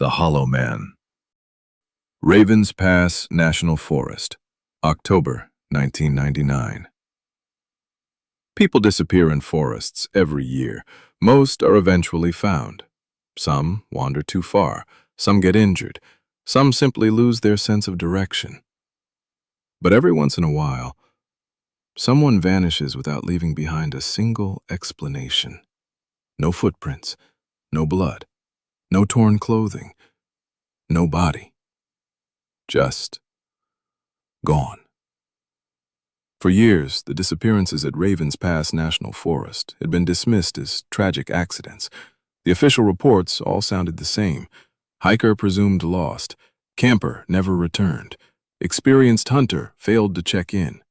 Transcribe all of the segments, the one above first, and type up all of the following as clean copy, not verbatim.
The Hollow Man. Ravens Pass National Forest, October 1999. People disappear in forests every year. Most are eventually found. Some wander too far, some get injured, some simply lose their sense of direction. But every once in a while, someone vanishes without leaving behind a single explanation. No footprints, no blood, no torn clothing, no body. Just gone. For years, the disappearances at Ravens Pass National Forest had been dismissed as tragic accidents. The official reports all sounded the same. Hiker presumed lost. Camper never returned. Experienced hunter failed to check in.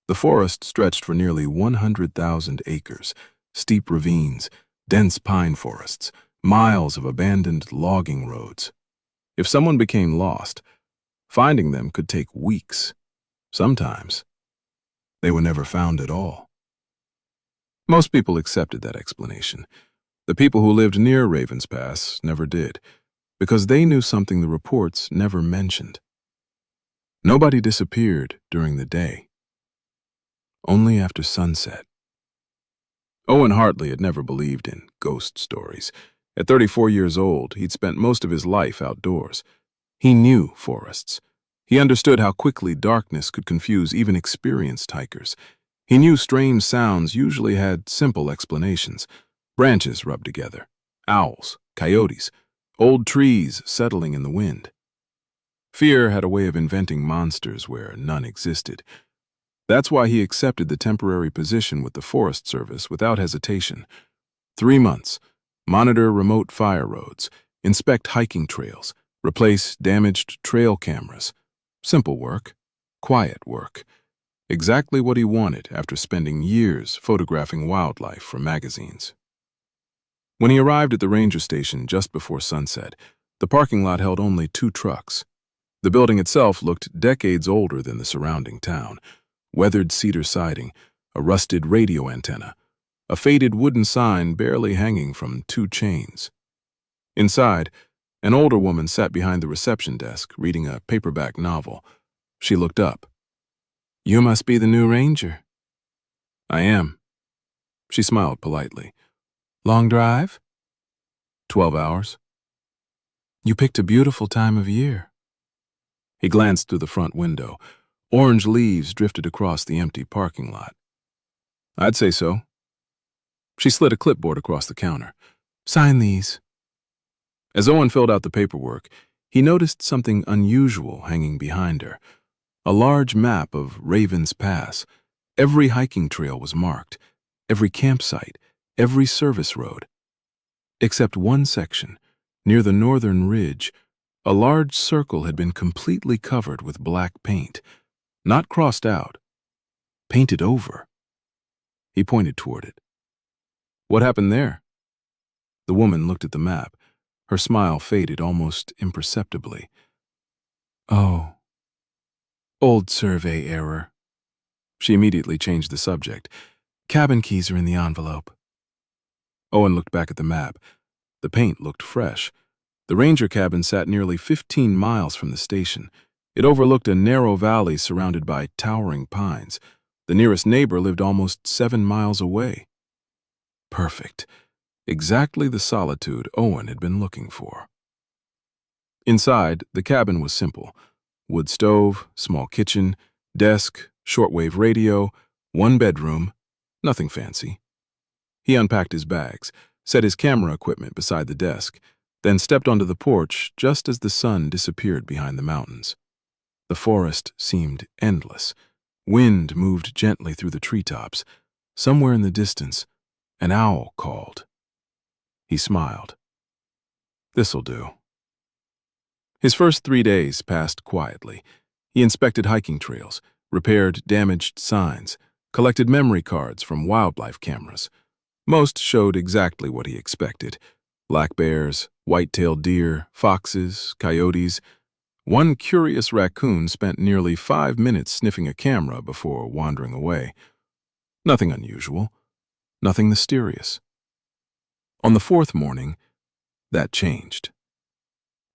The forest stretched for nearly 100,000 acres, steep ravines, dense pine forests, miles of abandoned logging roads. If someone became lost, finding them could take weeks. Sometimes, they were never found at all. Most people accepted that explanation. The people who lived near Ravens Pass never did, because they knew something the reports never mentioned. Nobody disappeared during the day. Only after sunset. Owen Hartley had never believed in ghost stories. At 34 years old, he'd spent most of his life outdoors. He knew forests. He understood how quickly darkness could confuse even experienced hikers. He knew strange sounds usually had simple explanations. Branches rubbed together, owls, coyotes, old trees settling in the wind. Fear had a way of inventing monsters where none existed. That's why he accepted the temporary position with the Forest Service without hesitation. 3 months, monitor remote fire roads, inspect hiking trails, replace damaged trail cameras. Simple work, quiet work. Exactly what he wanted after spending years photographing wildlife for magazines. When he arrived at the ranger station just before sunset, the parking lot held only 2 trucks. The building itself looked decades older than the surrounding town. Weathered cedar siding, a rusted radio antenna, a faded wooden sign barely hanging from 2 chains. Inside, an older woman sat behind the reception desk reading a paperback novel. She looked up. "You must be the new ranger." "I am." She smiled politely. "Long drive?" 12 hours. "You picked a beautiful time of year." He glanced through the front window. Orange leaves drifted across the empty parking lot. "I'd say so." She slid a clipboard across the counter. "Sign these." As Owen filled out the paperwork, he noticed something unusual hanging behind her. A large map of Ravens Pass. Every hiking trail was marked, every campsite, every service road. Except one section, near the northern ridge, a large circle had been completely covered with black paint. Not crossed out, painted over. He pointed toward it. "What happened there?" The woman looked at the map. Her smile faded almost imperceptibly. "Oh, old survey error." She immediately changed the subject. "Cabin keys are in the envelope." Owen looked back at the map. The paint looked fresh. The ranger cabin sat nearly 15 miles from the station. It overlooked a narrow valley surrounded by towering pines. The nearest neighbor lived almost 7 miles away. Perfect. Exactly the solitude Owen had been looking for. Inside, the cabin was simple. Wood stove, small kitchen, desk, shortwave radio, 1 bedroom, nothing fancy. He unpacked his bags, set his camera equipment beside the desk, then stepped onto the porch just as the sun disappeared behind the mountains. The forest seemed endless. Wind moved gently through the treetops. Somewhere in the distance, an owl called. He smiled. This'll do. His first 3 days passed quietly. He inspected hiking trails, repaired damaged signs, collected memory cards from wildlife cameras. Most showed exactly what he expected. Black bears, white-tailed deer, foxes, coyotes. One curious raccoon spent nearly 5 minutes sniffing a camera before wandering away. Nothing unusual, nothing mysterious. On the 4th morning, that changed.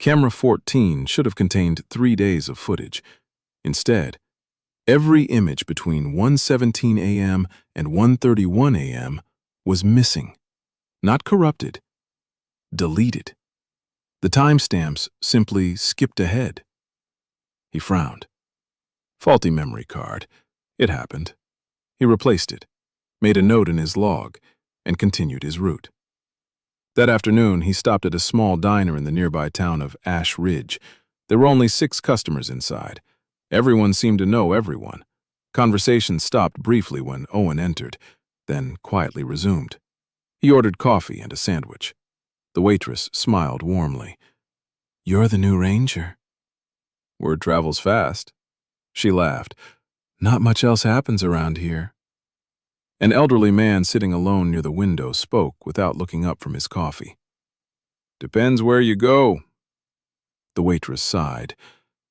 Camera 14 should have contained 3 days of footage. Instead, every image between 1:17 a.m. and 1:31 a.m. was missing. Not corrupted, deleted. The timestamps simply skipped ahead. He frowned. Faulty memory card. It happened. He replaced it, made a note in his log, and continued his route. That afternoon, he stopped at a small diner in the nearby town of Ash Ridge. There were only 6 customers inside. Everyone seemed to know everyone. Conversation stopped briefly when Owen entered, then quietly resumed. He ordered coffee and a sandwich. The waitress smiled warmly. "You're the new ranger." "Word travels fast." She laughed. "Not much else happens around here." An elderly man sitting alone near the window spoke without looking up from his coffee. "Depends where you go." The waitress sighed.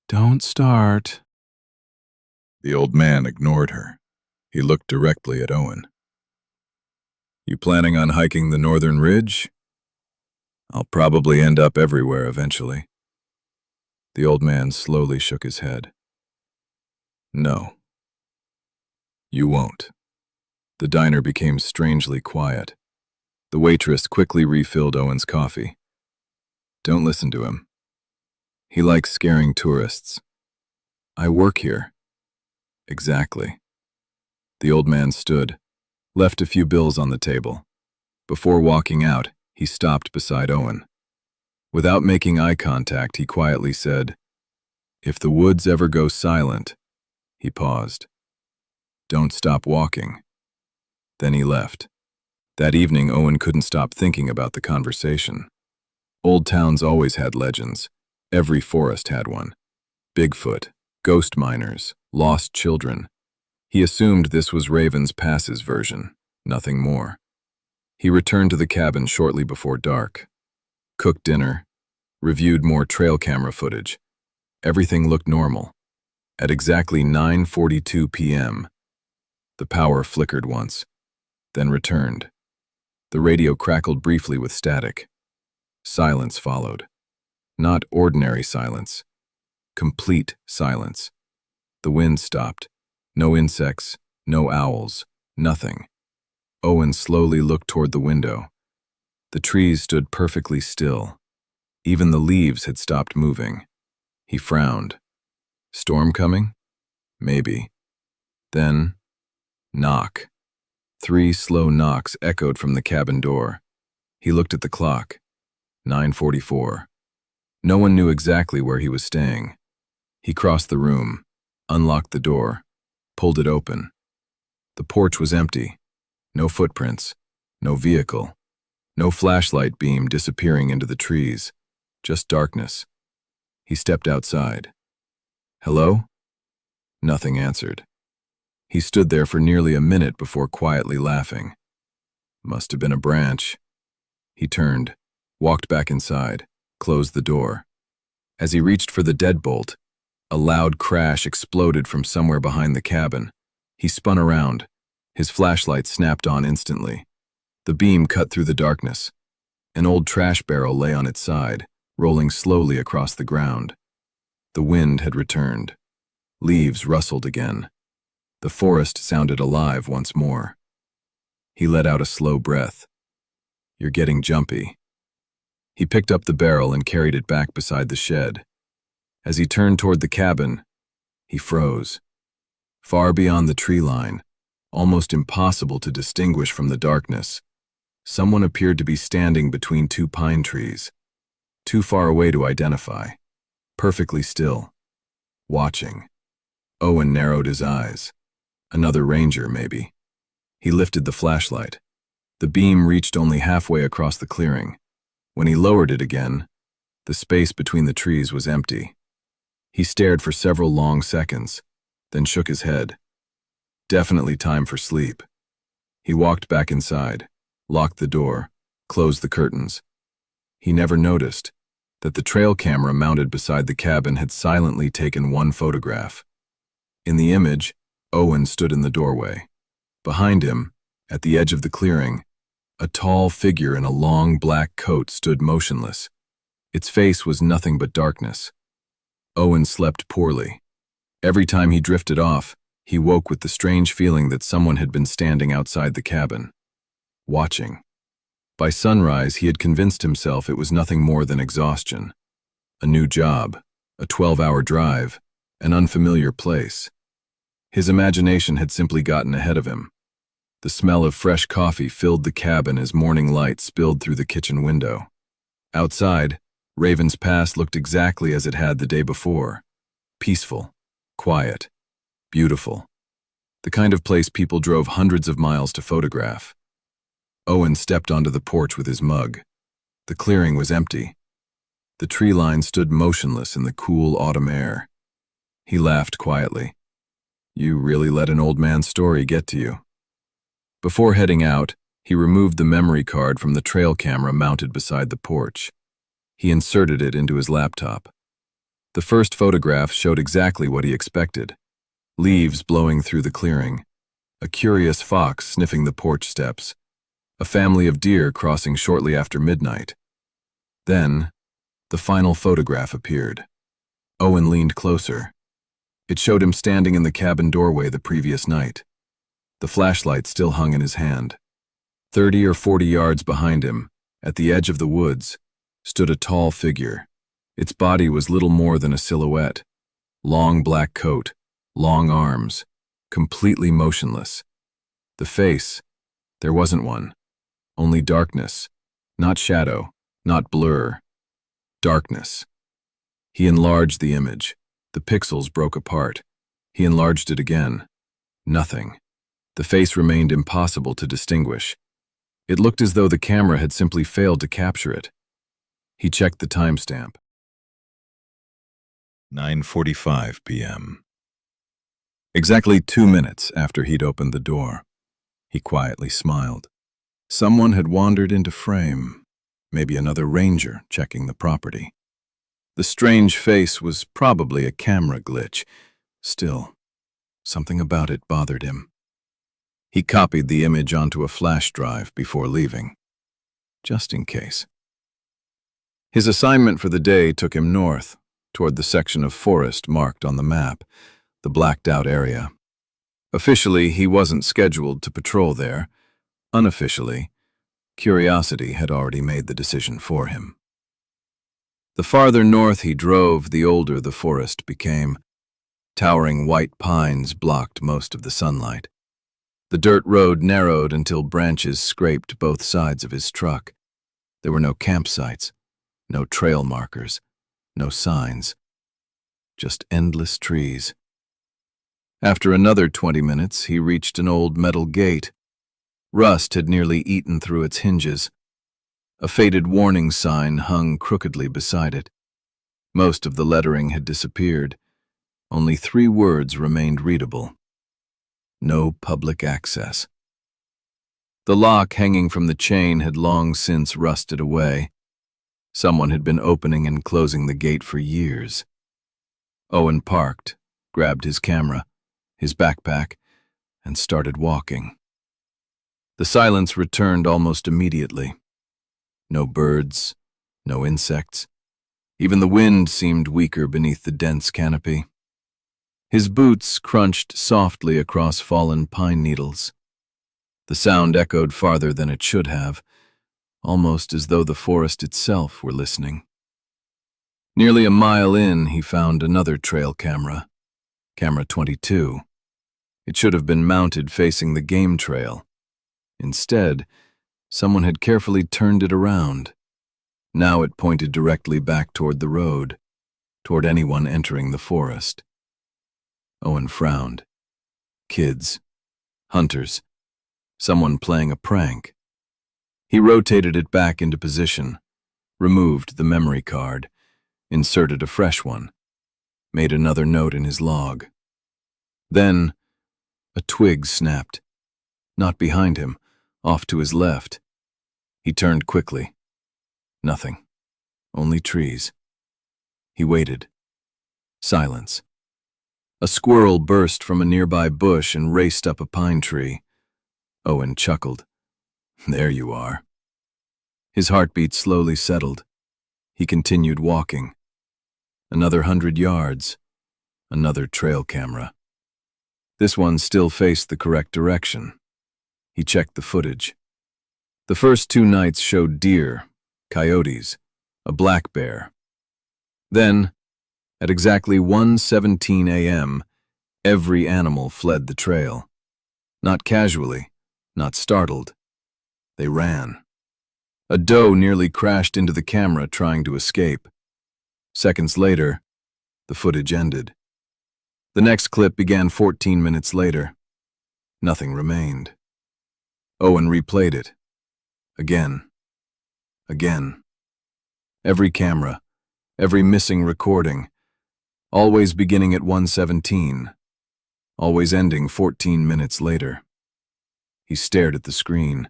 "Don't start." The old man ignored her. He looked directly at Owen. "You planning on hiking the northern ridge?" "I'll probably end up everywhere eventually." The old man slowly shook his head. "No. You won't." The diner became strangely quiet. The waitress quickly refilled Owen's coffee. "Don't listen to him. He likes scaring tourists." "I work here." "Exactly." The old man stood, left a few bills on the table. Before walking out, he stopped beside Owen. Without making eye contact, he quietly said, "If the woods ever go silent," he paused, "don't stop walking." Then he left. That evening, Owen couldn't stop thinking about the conversation. Old towns always had legends. Every forest had one. Bigfoot, ghost miners, lost children. He assumed this was Raven's Pass's version, nothing more. He returned to the cabin shortly before dark, cooked dinner, reviewed more trail camera footage. Everything looked normal. At exactly 9:42 p.m., the power flickered once, then returned. The radio crackled briefly with static. Silence followed. Not ordinary silence. Complete silence. The wind stopped. No insects, no owls, nothing. Owen slowly looked toward the window. The trees stood perfectly still. Even the leaves had stopped moving. He frowned. Storm coming? Maybe. Then, knock. 3 slow knocks echoed from the cabin door. He looked at the clock. 9:44. No one knew exactly where he was staying. He crossed the room, unlocked the door, pulled it open. The porch was empty. No footprints, no vehicle, no flashlight beam disappearing into the trees, just darkness. He stepped outside. "Hello?" Nothing answered. He stood there for nearly a minute before quietly laughing. Must have been a branch. He turned, walked back inside, closed the door. As he reached for the deadbolt, a loud crash exploded from somewhere behind the cabin. He spun around. His flashlight snapped on instantly. The beam cut through the darkness. An old trash barrel lay on its side, rolling slowly across the ground. The wind had returned. Leaves rustled again. The forest sounded alive once more. He let out a slow breath. "You're getting jumpy." He picked up the barrel and carried it back beside the shed. As he turned toward the cabin, he froze. Far beyond the tree line, almost impossible to distinguish from the darkness, someone appeared to be standing between 2 pine trees, too far away to identify, perfectly still, watching. Owen narrowed his eyes. Another ranger, maybe. He lifted the flashlight. The beam reached only halfway across the clearing. When he lowered it again, the space between the trees was empty. He stared for several long seconds, then shook his head. Definitely time for sleep. He walked back inside, locked the door, closed the curtains. He never noticed that the trail camera mounted beside the cabin had silently taken one photograph. In the image, Owen stood in the doorway. Behind him, at the edge of the clearing, a tall figure in a long black coat stood motionless. Its face was nothing but darkness. Owen slept poorly. Every time he drifted off, he woke with the strange feeling that someone had been standing outside the cabin, watching. By sunrise, he had convinced himself it was nothing more than exhaustion. A new job, a 12-hour drive, an unfamiliar place. His imagination had simply gotten ahead of him. The smell of fresh coffee filled the cabin as morning light spilled through the kitchen window. Outside, Raven's Pass looked exactly as it had the day before. Peaceful, quiet, beautiful. The kind of place people drove hundreds of miles to photograph. Owen stepped onto the porch with his mug. The clearing was empty. The tree line stood motionless in the cool autumn air. He laughed quietly. You really let an old man's story get to you. Before heading out, he removed the memory card from the trail camera mounted beside the porch. He inserted it into his laptop. The first photograph showed exactly what he expected. Leaves blowing through the clearing, a curious fox sniffing the porch steps, a family of deer crossing shortly after midnight. Then, the final photograph appeared. Owen leaned closer. It showed him standing in the cabin doorway the previous night. The flashlight still hung in his hand. 30 or 40 yards behind him, at the edge of the woods, stood a tall figure. Its body was little more than a silhouette. Long black coat, long arms, completely motionless. The face, there wasn't one. Only darkness, not shadow, not blur. Darkness. He enlarged the image. The pixels broke apart. He enlarged it again. Nothing. The face remained impossible to distinguish. It looked as though the camera had simply failed to capture it. He checked the timestamp. 9:45 p.m. Exactly 2 minutes after he'd opened the door. He quietly smiled. Someone had wandered into frame, maybe another ranger checking the property. The strange face was probably a camera glitch. Still, something about it bothered him. He copied the image onto a flash drive before leaving, just in case. His assignment for the day took him north, toward the section of forest marked on the map, the blacked-out area. Officially, he wasn't scheduled to patrol there. Unofficially, curiosity had already made the decision for him. The farther north he drove, the older the forest became. Towering white pines blocked most of the sunlight. The dirt road narrowed until branches scraped both sides of his truck. There were no campsites, no trail markers, no signs. Just endless trees. After another 20 minutes, he reached an old metal gate. Rust had nearly eaten through its hinges. A faded warning sign hung crookedly beside it. Most of the lettering had disappeared. Only 3 words remained readable. No public access. The lock hanging from the chain had long since rusted away. Someone had been opening and closing the gate for years. Owen parked, grabbed his camera, his backpack, and started walking. The silence returned almost immediately. No birds, no insects. Even the wind seemed weaker beneath the dense canopy. His boots crunched softly across fallen pine needles. The sound echoed farther than it should have, almost as though the forest itself were listening. Nearly a mile in, he found another trail camera, camera 22. It should have been mounted facing the game trail. Instead, someone had carefully turned it around. Now it pointed directly back toward the road, toward anyone entering the forest. Owen frowned. Kids. Hunters. Someone playing a prank. He rotated it back into position, removed the memory card, inserted a fresh one, made another note in his log. Then, a twig snapped. Not behind him, off to his left. He turned quickly. Nothing. Only trees. He waited. Silence. A squirrel burst from a nearby bush and raced up a pine tree. Owen chuckled. There you are. His heartbeat slowly settled. He continued walking. Another 100 yards. Another trail camera. This one still faced the correct direction. He checked the footage. The first 2 nights showed deer, coyotes, a black bear. Then, at exactly 1:17 a.m., every animal fled the trail. Not casually, not startled. They ran. A doe nearly crashed into the camera trying to escape. Seconds later, the footage ended. The next clip began 14 minutes later. Nothing remained. Owen replayed it. Again. Again. Every camera, every missing recording, always beginning at 1:17, always ending 14 minutes later. He stared at the screen.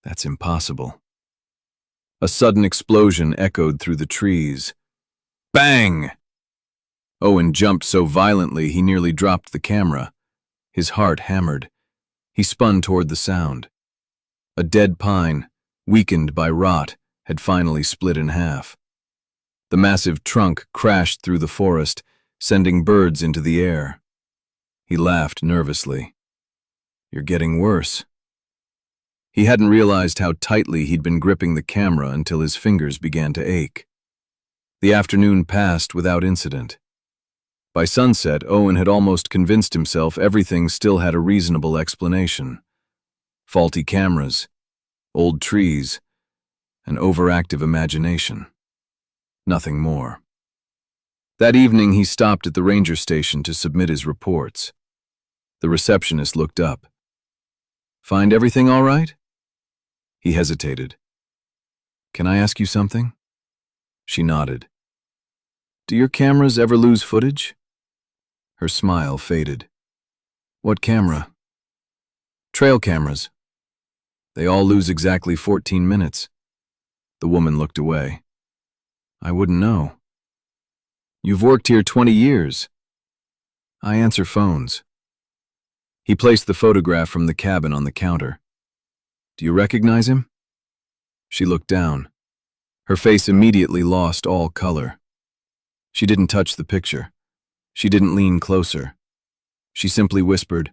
That's impossible. A sudden explosion echoed through the trees. Bang! Owen jumped so violently he nearly dropped the camera. His heart hammered. He spun toward the sound. A dead pine, weakened by rot, had finally split in half. The massive trunk crashed through the forest, sending birds into the air. He laughed nervously. "You're getting worse." He hadn't realized how tightly he'd been gripping the camera until his fingers began to ache. The afternoon passed without incident. By sunset, Owen had almost convinced himself everything still had a reasonable explanation. Faulty cameras, old trees, an overactive imagination. Nothing more. That evening, he stopped at the ranger station to submit his reports. The receptionist looked up. "Find everything all right?" He hesitated. "Can I ask you something?" She nodded. "Do your cameras ever lose footage?" Her smile faded. "What camera?" "Trail cameras. They all lose exactly 14 minutes. The woman looked away. "I wouldn't know." "You've worked here 20 years. I answer phones." He placed the photograph from the cabin on the counter. "Do you recognize him?" She looked down. Her face immediately lost all color. She didn't touch the picture. She didn't lean closer. She simply whispered,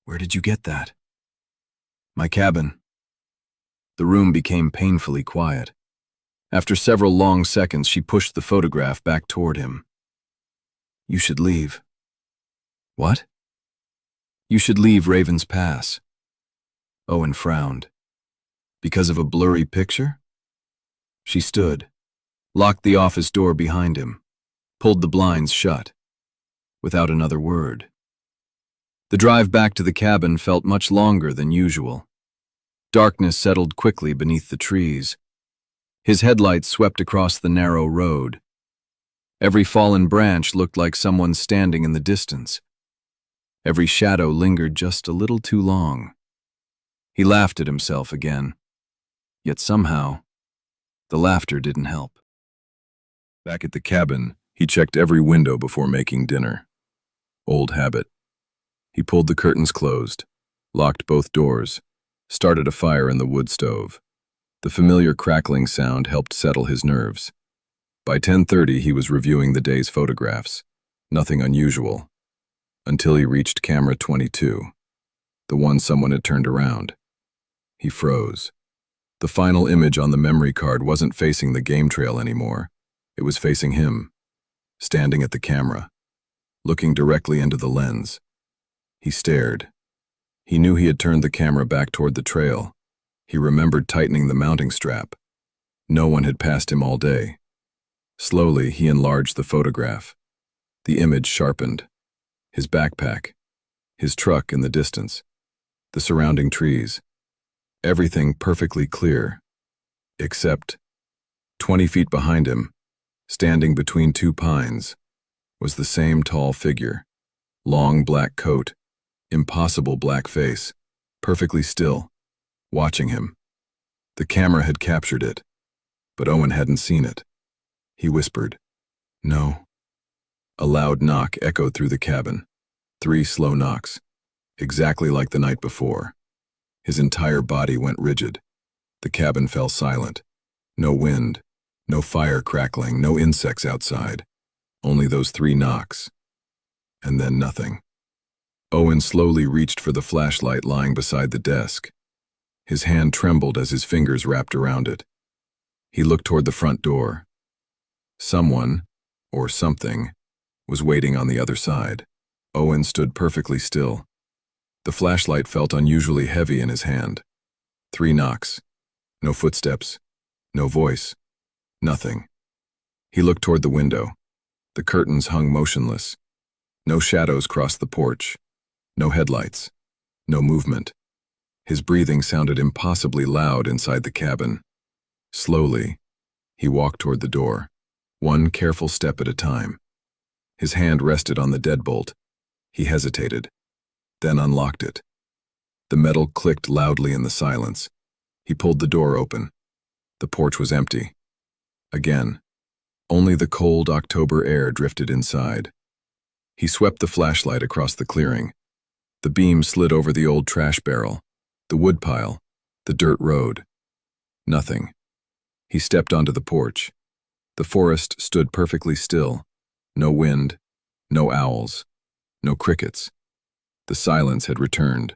"Where did you get that?" "My cabin." The room became painfully quiet. After several long seconds, she pushed the photograph back toward him. "You should leave." "What?" "You should leave Raven's Pass." Owen frowned. "Because of a blurry picture?" She stood, locked the office door behind him, pulled the blinds shut, without another word. The drive back to the cabin felt much longer than usual. Darkness settled quickly beneath the trees. His headlights swept across the narrow road. Every fallen branch looked like someone standing in the distance. Every shadow lingered just a little too long. He laughed at himself again. Yet somehow, the laughter didn't help. Back at the cabin, he checked every window before making dinner. Old habit. He pulled the curtains closed, locked both doors, started a fire in the wood stove. The familiar crackling sound helped settle his nerves. By 10:30, he was reviewing the day's photographs. Nothing unusual. Until he reached camera 22, the one someone had turned around. He froze. The final image on the memory card wasn't facing the game trail anymore. It was facing him, standing at the camera, looking directly into the lens. He stared. He knew he had turned the camera back toward the trail. He remembered tightening the mounting strap. No one had passed him all day. Slowly, he enlarged the photograph. The image sharpened. His backpack, his truck in the distance, the surrounding trees. Everything perfectly clear, except 20 feet behind him, standing between 2 pines, was the same tall figure. Long black coat, impossible black face, perfectly still, watching him. The camera had captured it, but Owen hadn't seen it. He whispered, "No." A loud knock echoed through the cabin. 3 slow knocks, exactly like the night before. His entire body went rigid. The cabin fell silent. No wind, No fire crackling, no insects outside. Only those 3 knocks. And then nothing. Owen slowly reached for the flashlight lying beside the desk. His hand trembled as his fingers wrapped around it. He looked toward the front door. Someone, or something, was waiting on the other side. Owen stood perfectly still. The flashlight felt unusually heavy in his hand. 3 knocks. No footsteps. No voice. Nothing. He looked toward the window. The curtains hung motionless. No shadows crossed the porch. No headlights. No movement. His breathing sounded impossibly loud inside the cabin. Slowly, he walked toward the door, one careful step at a time. His hand rested on the deadbolt. He hesitated, then unlocked it. The metal clicked loudly in the silence. He pulled the door open. The porch was empty. Again, only the cold October air drifted inside. He swept the flashlight across the clearing. The beam slid over the old trash barrel, the woodpile, the dirt road. Nothing. He stepped onto the porch. The forest stood perfectly still. No wind, no owls, no crickets. The silence had returned.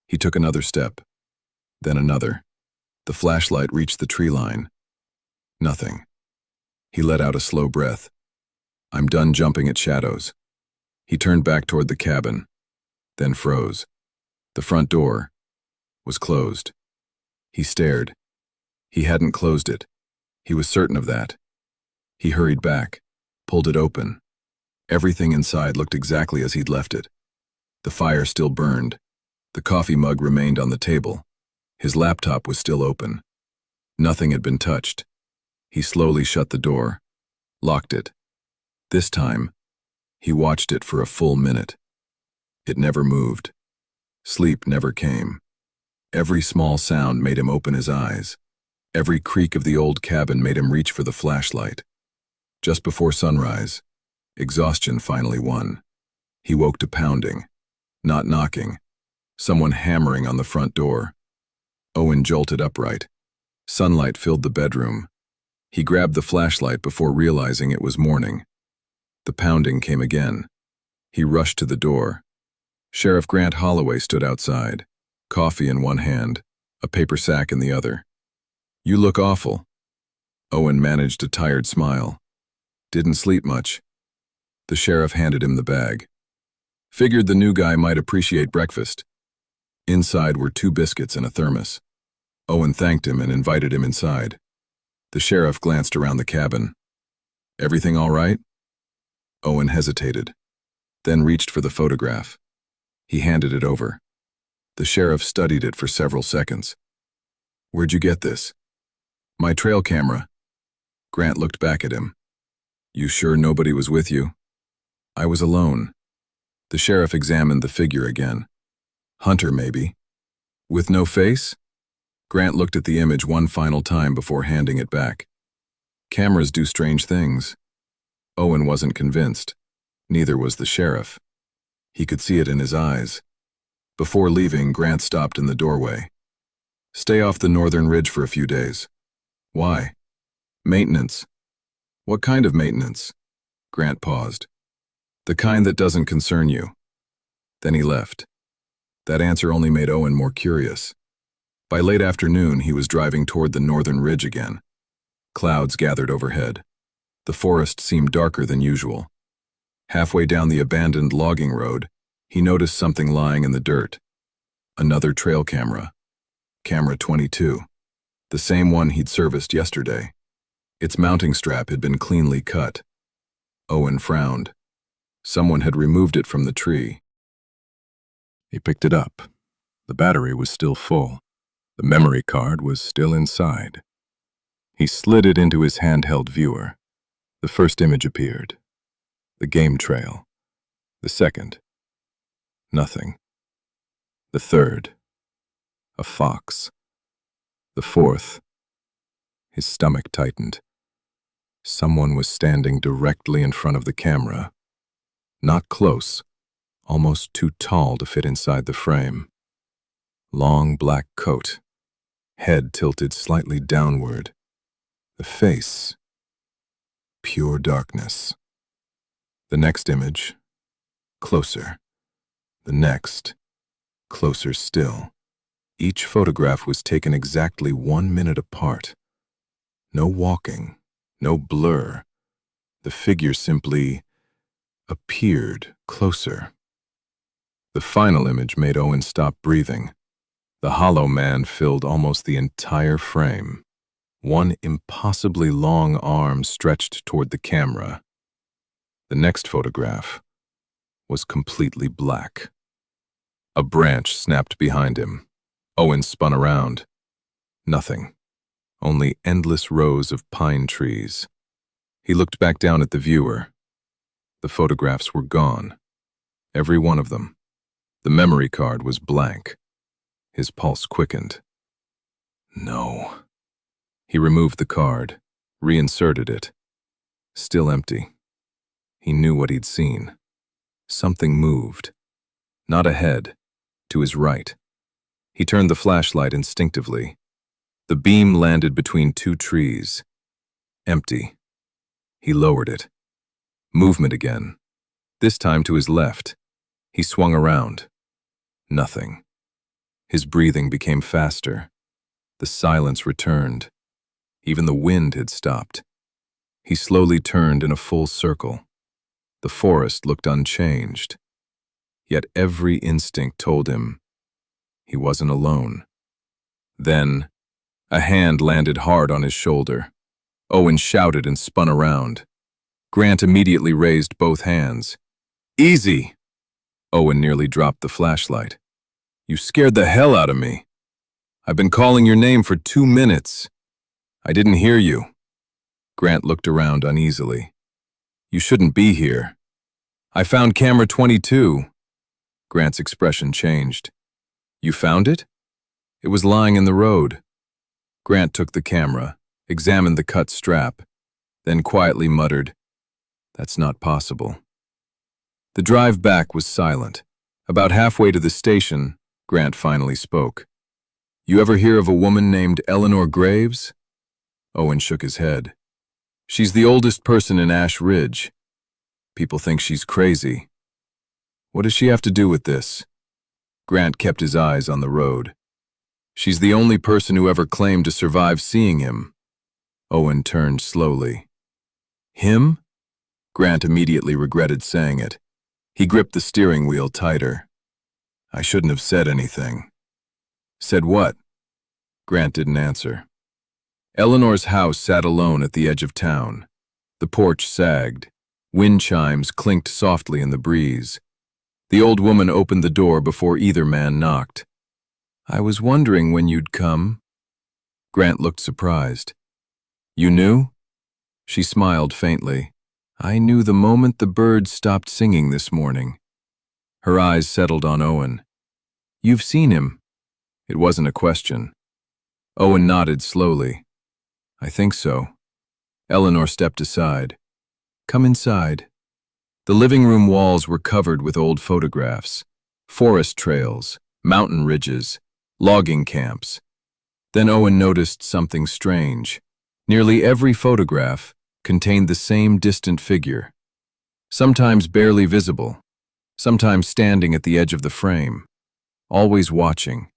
He took another step, then another. The flashlight reached the tree line. Nothing. He let out a slow breath. I'm done jumping at shadows. He turned back toward the cabin, then froze. The front door was closed. He stared. He hadn't closed it. He was certain of that. He hurried back, pulled it open. Everything inside looked exactly as he'd left it. The fire still burned. The coffee mug remained on the table. His laptop was still open. Nothing had been touched. He slowly shut the door, locked it. This time, he watched it for a full minute. It never moved. Sleep never came. Every small sound made him open his eyes. Every creak of the old cabin made him reach for the flashlight. Just before sunrise, exhaustion finally won. He woke to pounding, not knocking, someone hammering on the front door. Owen jolted upright. Sunlight filled the bedroom. He grabbed the flashlight before realizing it was morning. The pounding came again. He rushed to the door. Sheriff Grant Holloway stood outside, coffee in one hand, a paper sack in the other. You look awful. Owen managed a tired smile. Didn't sleep much. The sheriff handed him the bag. Figured the new guy might appreciate breakfast. Inside were 2 biscuits and a thermos. Owen thanked him and invited him inside. The sheriff glanced around the cabin. Everything all right? Owen hesitated, then reached for the photograph. He handed it over. The sheriff studied it for several seconds. Where'd you get this? My trail camera. Grant looked back at him. You sure nobody was with you? I was alone. The sheriff examined the figure again. Hunter, maybe. With no face? Grant looked at the image one final time before handing it back. Cameras do strange things. Owen wasn't convinced. Neither was the sheriff. He could see it in his eyes. Before leaving, Grant stopped in the doorway. Stay off the northern ridge for a few days. Why? Maintenance. What kind of maintenance? Grant paused. The kind that doesn't concern you. Then he left. That answer only made Owen more curious. By late afternoon, he was driving toward the northern ridge again. Clouds gathered overhead. The forest seemed darker than usual. Halfway down the abandoned logging road, he noticed something lying in the dirt. Another trail camera. Camera 22. The same one he'd serviced yesterday. Its mounting strap had been cleanly cut. Owen frowned. Someone had removed it from the tree. He picked it up. The battery was still full. The memory card was still inside. He slid it into his handheld viewer. The first image appeared. The game trail. The second. Nothing. The third. A fox. The fourth. His stomach tightened. Someone was standing directly in front of the camera. Not close, almost too tall to fit inside the frame. Long black coat, head tilted slightly downward. The face, pure darkness. The next image, closer. The next, closer still. Each photograph was taken exactly 1 minute apart. No walking, no blur. The figure simply appeared closer. The final image made Owen stop breathing. The hollow man filled almost the entire frame. One impossibly long arm stretched toward the camera. The next photograph was completely black. A branch snapped behind him. Owen spun around. Nothing. Only endless rows of pine trees. He looked back down at the viewer. The photographs were gone. Every one of them. The memory card was blank. His pulse quickened. No. He removed the card, reinserted it. Still empty. He knew what he'd seen. Something moved. Not ahead, to his right. He turned the flashlight instinctively. The beam landed between two trees. Empty. He lowered it. Movement again. This time to his left. He swung around. Nothing. His breathing became faster. The silence returned. Even the wind had stopped. He slowly turned in a full circle. The forest looked unchanged. Yet every instinct told him he wasn't alone. Then, a hand landed hard on his shoulder. Owen shouted and spun around. Grant immediately raised both hands. "Easy!" Owen nearly dropped the flashlight. "You scared the hell out of me. I've been calling your name for 2 minutes. I didn't hear you." Grant looked around uneasily. "You shouldn't be here. I found camera 22. Grant's expression changed. "You found it?" "It was lying in the road." Grant took the camera, examined the cut strap, then quietly muttered, "That's not possible." The drive back was silent. About halfway to the station, Grant finally spoke. "You ever hear of a woman named Eleanor Graves?" Owen shook his head. "She's the oldest person in Ash Ridge. People think she's crazy." "What does she have to do with this?" Grant kept his eyes on the road. "She's the only person who ever claimed to survive seeing him." Owen turned slowly. "Him?" Grant immediately regretted saying it. He gripped the steering wheel tighter. "I shouldn't have said anything." "Said what?" Grant didn't answer. Eleanor's house sat alone at the edge of town. The porch sagged. Wind chimes clinked softly in the breeze. The old woman opened the door before either man knocked. "I was wondering when you'd come." Grant looked surprised. "You knew?" She smiled faintly. "I knew the moment the birds stopped singing this morning." Her eyes settled on Owen. "You've seen him?" It wasn't a question. Owen nodded slowly. "I think so." Eleanor stepped aside. "Come inside." The living room walls were covered with old photographs. Forest trails, mountain ridges, logging camps. Then Owen noticed something strange. Nearly every photograph contained the same distant figure. Sometimes barely visible, sometimes standing at the edge of the frame. Always watching.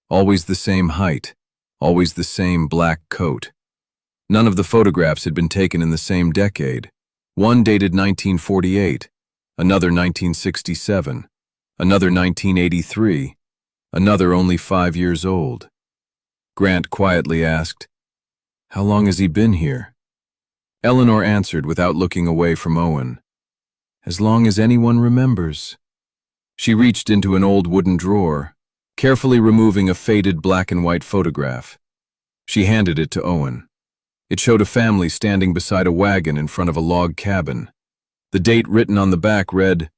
Always the same height. Always the same black coat. None of the photographs had been taken in the same decade. One dated 1948, another 1967, another 1983, another only 5 years old. Grant quietly asked, "How long has he been here?" Eleanor answered without looking away from Owen. "As long as anyone remembers." She reached into an old wooden drawer, carefully removing a faded black and white photograph. She handed it to Owen. It showed a family standing beside a wagon in front of a log cabin. The date written on the back read,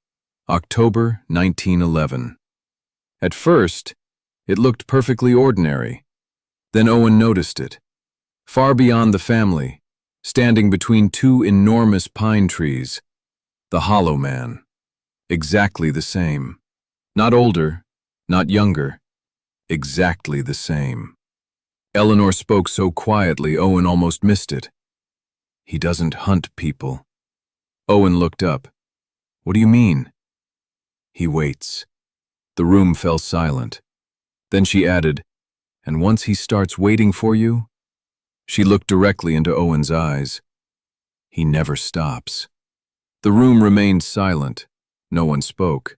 October 1911. At first, it looked perfectly ordinary. Then Owen noticed it. Far beyond the family, standing between two enormous pine trees, the hollow man. Exactly the same. Not older, not younger. Exactly the same. Eleanor spoke so quietly, Owen almost missed it. He doesn't hunt people. Owen looked up. What do you mean? He waits. The room fell silent. Then she added, and once he starts waiting for you? She looked directly into Owen's eyes. He never stops. The room remained silent. No one spoke.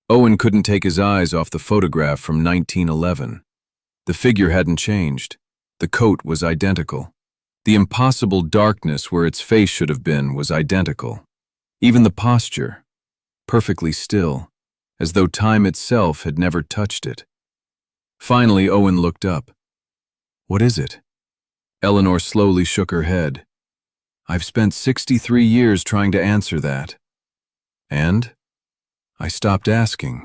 Owen couldn't take his eyes off the photograph from 1911. The figure hadn't changed. The coat was identical. The impossible darkness where its face should have been was identical. Even the posture, perfectly still, as though time itself had never touched it. Finally, Owen looked up. What is it? Eleanor slowly shook her head. I've spent 63 years trying to answer that. And I stopped asking.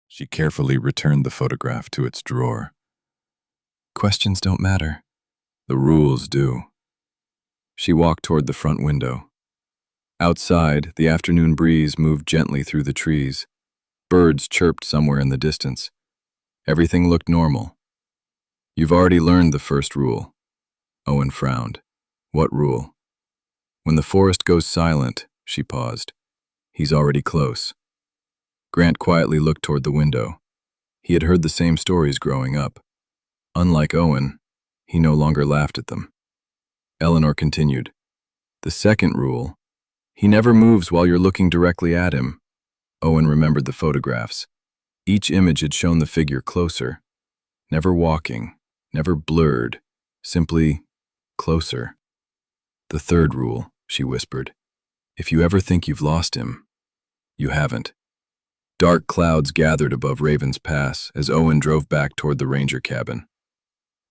She carefully returned the photograph to its drawer. Questions don't matter. The rules do. She walked toward the front window. Outside, the afternoon breeze moved gently through the trees. Birds chirped somewhere in the distance. Everything looked normal. You've already learned the first rule. Owen frowned. What rule? When the forest goes silent, she paused. He's already close. Grant quietly looked toward the window. He had heard the same stories growing up. Unlike Owen, he no longer laughed at them. Eleanor continued. The second rule, he never moves while you're looking directly at him. Owen remembered the photographs. Each image had shown the figure closer. Never walking, never blurred, simply closer. The third rule, she whispered. If you ever think you've lost him, you haven't. Dark clouds gathered above Raven's Pass as Owen drove back toward the ranger cabin.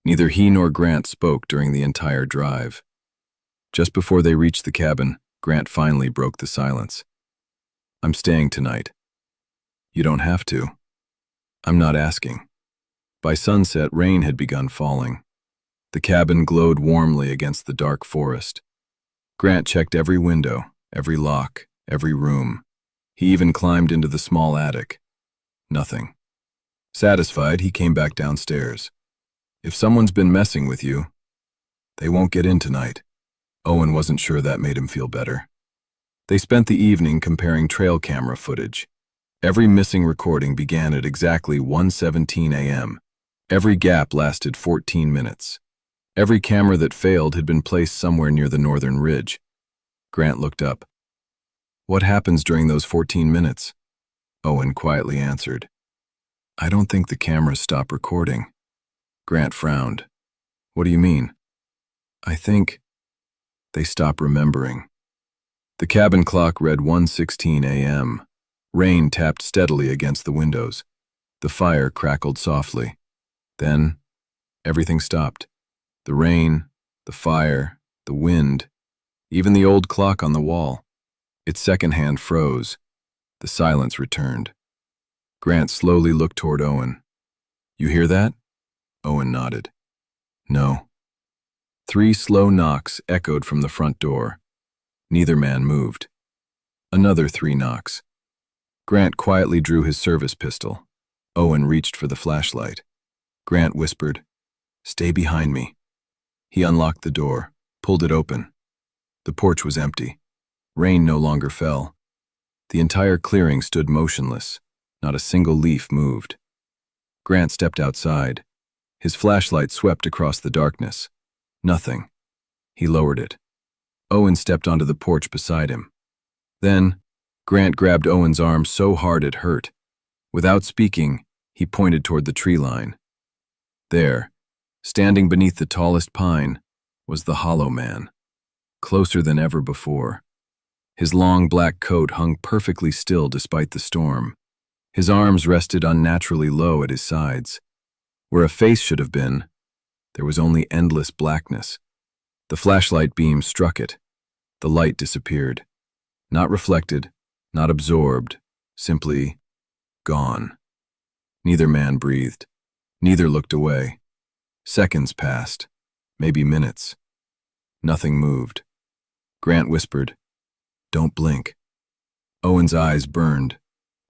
Neither he nor Grant spoke during the entire drive. Just before they reached the cabin, Grant finally broke the silence. I'm staying tonight. You don't have to. I'm not asking. By sunset, rain had begun falling. The cabin glowed warmly against the dark forest. Grant checked every window, every lock, every room. He even climbed into the small attic. Nothing. Satisfied, he came back downstairs. If someone's been messing with you, they won't get in tonight. Owen wasn't sure that made him feel better. They spent the evening comparing trail camera footage. Every missing recording began at exactly 1:17 a.m. Every gap lasted 14 minutes. Every camera that failed had been placed somewhere near the northern ridge. Grant looked up. What happens during those 14 minutes? Owen quietly answered. I don't think the cameras stop recording. Grant frowned. What do you mean? I think they stop remembering. The cabin clock read 1:16 a.m. Rain tapped steadily against the windows. The fire crackled softly. Then, everything stopped. The rain, the fire, the wind, even the old clock on the wall. Its second hand froze. The silence returned. Grant slowly looked toward Owen. You hear that? Owen nodded. No. 3 slow knocks echoed from the front door. Neither man moved. Another 3 knocks. Grant quietly drew his service pistol. Owen reached for the flashlight. Grant whispered, Stay behind me. He unlocked the door, pulled it open. The porch was empty. Rain no longer fell. The entire clearing stood motionless. Not a single leaf moved. Grant stepped outside. His flashlight swept across the darkness. Nothing. He lowered it. Owen stepped onto the porch beside him. Then, Grant grabbed Owen's arm so hard it hurt. Without speaking, he pointed toward the tree line. There, standing beneath the tallest pine, was the Hollow Man, closer than ever before. His long black coat hung perfectly still despite the storm. His arms rested unnaturally low at his sides. Where a face should have been, there was only endless blackness. The flashlight beam struck it. The light disappeared. Not reflected, not absorbed, simply gone. Neither man breathed. Neither looked away. Seconds passed, maybe minutes. Nothing moved. Grant whispered, Don't blink. Owen's eyes burned.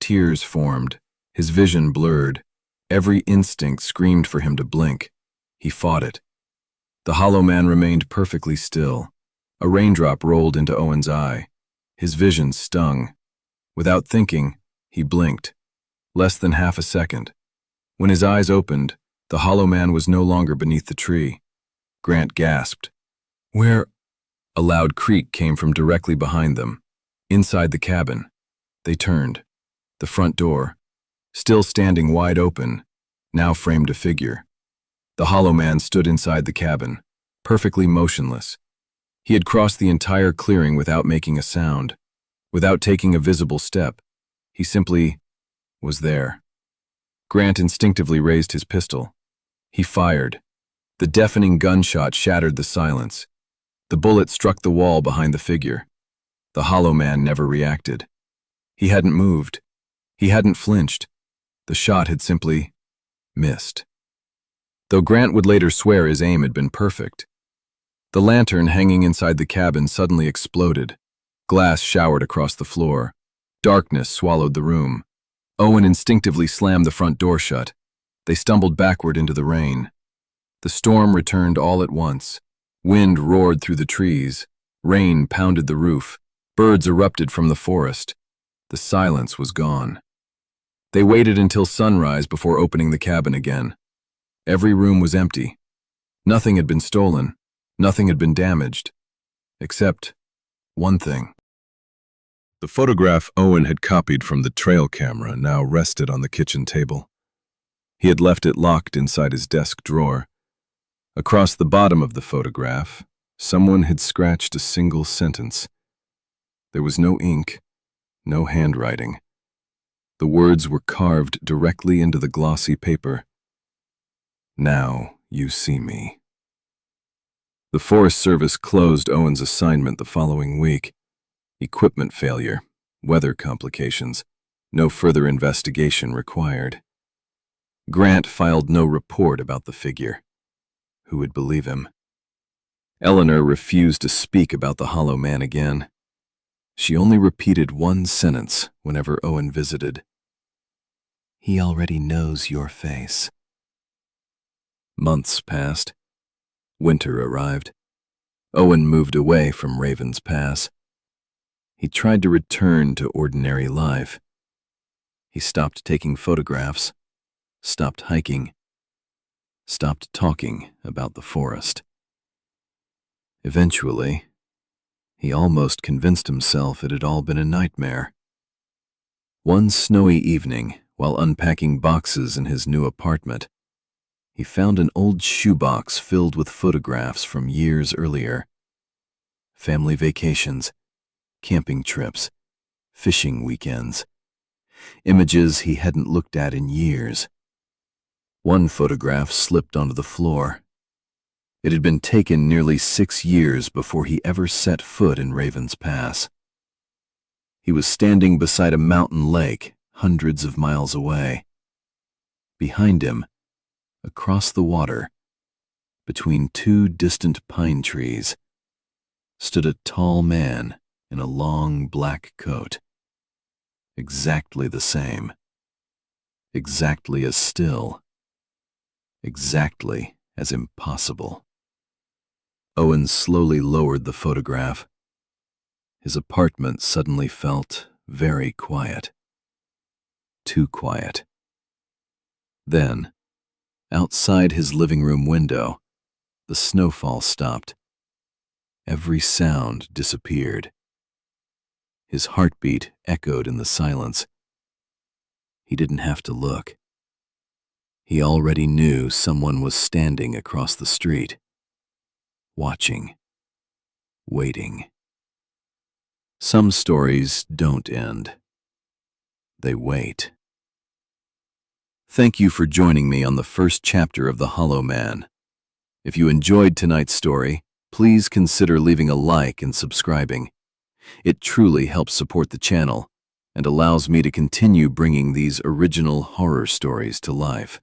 Tears formed. His vision blurred. Every instinct screamed for him to blink. He fought it. The hollow man remained perfectly still. A raindrop rolled into Owen's eye. His vision stung. Without thinking, he blinked. Less than half a second. When his eyes opened, the hollow man was no longer beneath the tree. Grant gasped. Where? A loud creak came from directly behind them. Inside the cabin. They turned. The front door, still standing wide open, now framed a figure. The hollow man stood inside the cabin, perfectly motionless. He had crossed the entire clearing without making a sound, without taking a visible step. He simply was there. Grant instinctively raised his pistol. He fired. The deafening gunshot shattered the silence. The bullet struck the wall behind the figure. The hollow man never reacted. He hadn't moved. He hadn't flinched. The shot had simply missed. Though Grant would later swear his aim had been perfect. The lantern hanging inside the cabin suddenly exploded. Glass showered across the floor. Darkness swallowed the room. Owen instinctively slammed the front door shut. They stumbled backward into the rain. The storm returned all at once. Wind roared through the trees. Rain pounded the roof. Birds erupted from the forest. The silence was gone. They waited until sunrise before opening the cabin again. Every room was empty. Nothing had been stolen. Nothing had been damaged. Except one thing. The photograph Owen had copied from the trail camera now rested on the kitchen table. He had left it locked inside his desk drawer. Across the bottom of the photograph, someone had scratched a single sentence. There was no ink, no handwriting. The words were carved directly into the glossy paper. Now you see me. The Forest Service closed Owen's assignment the following week. Equipment failure, weather complications, no further investigation required. Grant filed no report about the figure. Who would believe him? Eleanor refused to speak about the hollow man again. She only repeated one sentence whenever Owen visited. He already knows your face. Months passed. Winter arrived. Owen moved away from Raven's Pass. He tried to return to ordinary life. He stopped taking photographs, stopped hiking, stopped talking about the forest. Eventually, he almost convinced himself it had all been a nightmare. One snowy evening, while unpacking boxes in his new apartment, he found an old shoebox filled with photographs from years earlier. Family vacations, camping trips, fishing weekends. Images he hadn't looked at in years. One photograph slipped onto the floor. It had been taken nearly 6 years before he ever set foot in Raven's Pass. He was standing beside a mountain lake hundreds of miles away. Behind him, across the water, between 2 distant pine trees, stood a tall man in a long black coat. Exactly the same. Exactly as still. Exactly as impossible. Owen slowly lowered the photograph. His apartment suddenly felt very quiet. Too quiet. Then, outside his living room window, the snowfall stopped. Every sound disappeared. His heartbeat echoed in the silence. He didn't have to look. He already knew someone was standing across the street, watching, waiting. Some stories don't end. They wait. Thank you for joining me on the first chapter of The Hollow Man. If you enjoyed tonight's story, please consider leaving a like and subscribing. It truly helps support the channel and allows me to continue bringing these original horror stories to life.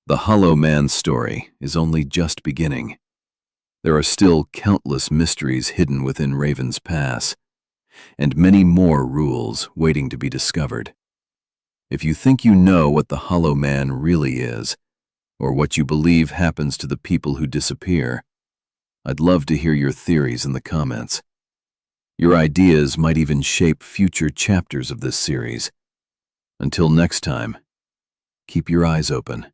The Hollow Man story is only just beginning. There are still countless mysteries hidden within Raven's Pass, and many more rules waiting to be discovered. If you think you know what the Hollow Man really is, or what you believe happens to the people who disappear. I'd love to hear your theories in the comments. Your ideas might even shape future chapters of this series. Until next time, keep your eyes open.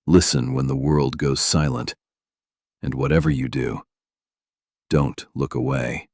Listen when the world goes silent. And whatever you do, don't look away.